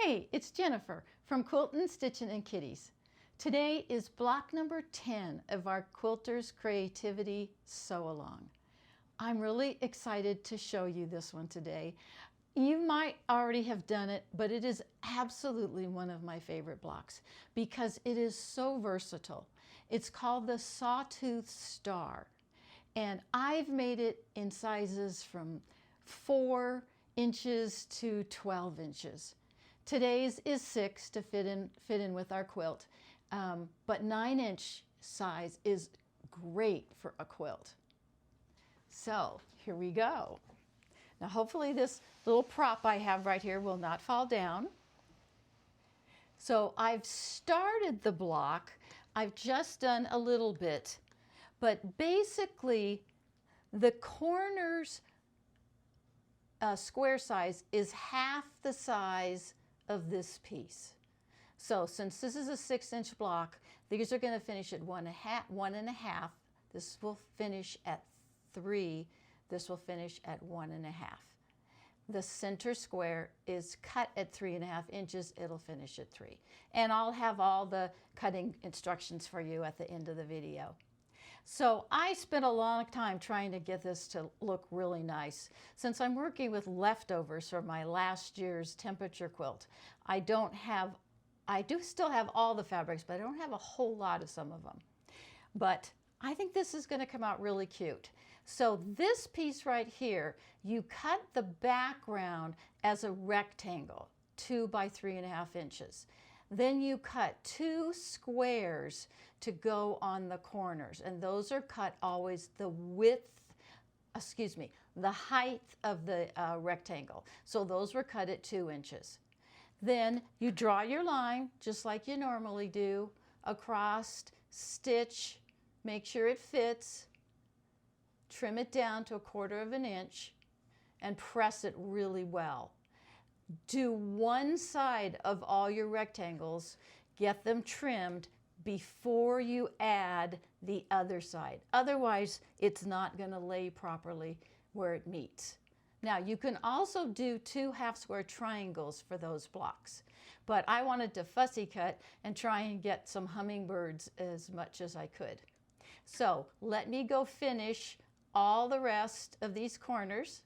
Hey, it's Jennifer from Quiltin' Stitchin' and Kitties. Today is block number 10 of our Quilters Creativity Sew Along. I'm really excited to show you this one today. You might already have done it, but it is absolutely one of my favorite blocks because it is so versatile. It's called the Sawtooth Star, and I've made it in sizes from 4 inches to 12 inches. Today's is 6 to fit in with our quilt, but 9-inch size is great for a quilt. So here we go. Now hopefully this little prop I have right here will not fall down. So I've started the block. I've just done a little bit, but basically the corners square size is half the size of this piece. So since this is a 6-inch block, these are going to finish at 1.5. This will finish at 3. This will finish at 1.5. The center square is cut at 3.5 inches. It'll finish at 3. And I'll have all the cutting instructions for you at the end of the video. So I spent a long time trying to get this to look really nice. Since I'm working with leftovers from my last year's temperature quilt, I do still have all the fabrics, but I don't have a whole lot of some of them. But I think this is going to come out really cute. So this piece right here, you cut the background as a rectangle, 2 by 3.5 inches. Then you cut 2 squares to go on the corners, and those are cut always the height of the rectangle. So those were cut at 2 inches. Then you draw your line, just like you normally do, across, stitch, make sure it fits, trim it down to 1/4 inch, and press it really well. Do one side of all your rectangles, get them trimmed before you add the other side. Otherwise, it's not going to lay properly where it meets. Now, you can also do 2 half-square triangles for those blocks, but I wanted to fussy cut and try and get some hummingbirds as much as I could. So let me go finish all the rest of these corners.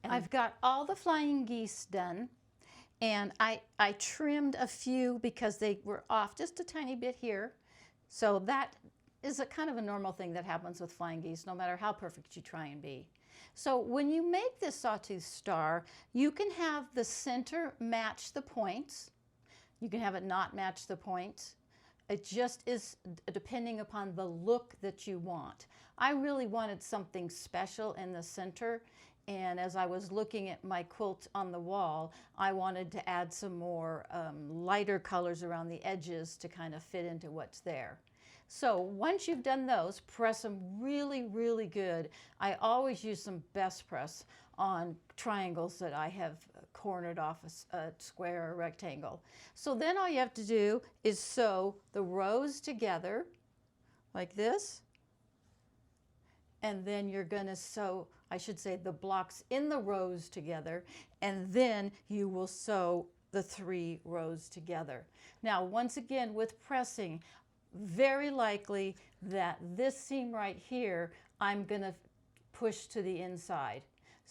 I've got all the flying geese done, and I trimmed a few because they were off just a tiny bit here. So that is a kind of a normal thing that happens with flying geese, no matter how perfect you try and be. So when you make this Sawtooth Star, you can have the center match the points. You can have it not match the points. It just is depending upon the look that you want. I really wanted something special in the center, and as I was looking at my quilt on the wall, I wanted to add some more lighter colors around the edges to kind of fit into what's there. So once you've done those, press them really, really good. I always use some best press on triangles that I have cornered off a square or rectangle. So then all you have to do is sew the rows together like this. And then you're going to sew, I should say, the blocks in the rows together, and then you will sew the 3 rows together. Now, once again, with pressing, very likely that this seam right here, I'm going to push to the inside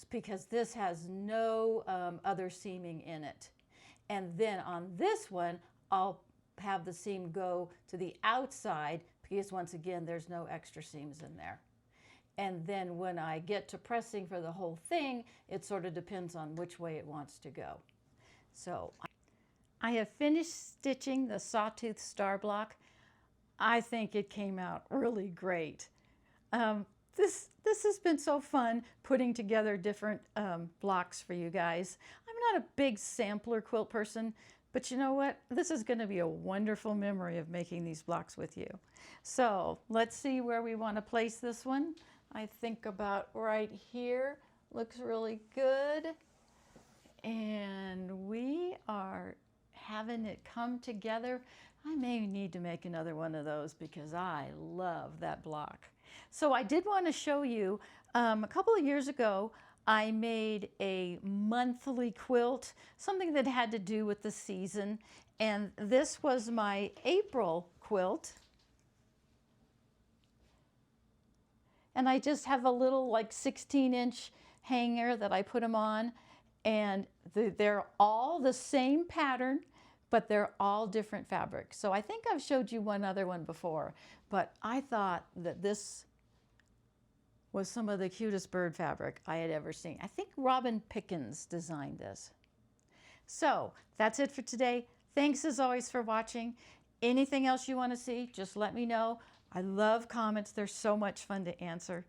because this has no other seaming in it. And then on this one, I'll have the seam go to the outside because once again, there's no extra seams in there. And then when I get to pressing for the whole thing, it sort of depends on which way it wants to go. So I have finished stitching the Sawtooth Star block. I think it came out really great. This has been so fun putting together different blocks for you guys. I'm not a big sampler quilt person, but you know what? This is going to be a wonderful memory of making these blocks with you. So let's see where we want to place this one. I think about right here. Looks really good. And we are having it come together. I may need to make another one of those because I love that block. So I did want to show you, a couple of years ago, I made a monthly quilt, something that had to do with the season. And this was my April quilt. And I just have a little like 16-inch hanger that I put them on. And they're all the same pattern, but they're all different fabrics. So I think I've showed you one other one before, but I thought that this was some of the cutest bird fabric I had ever seen. I think Robin Pickens designed this. So that's it for today. Thanks as always for watching. Anything else you want to see, just let me know. I love comments. They're so much fun to answer.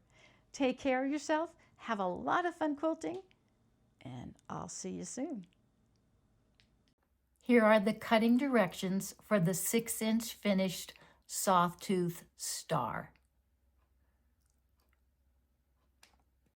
Take care of yourself. Have a lot of fun quilting, and I'll see you soon. Here are the cutting directions for the 6-inch finished Sawtooth Star.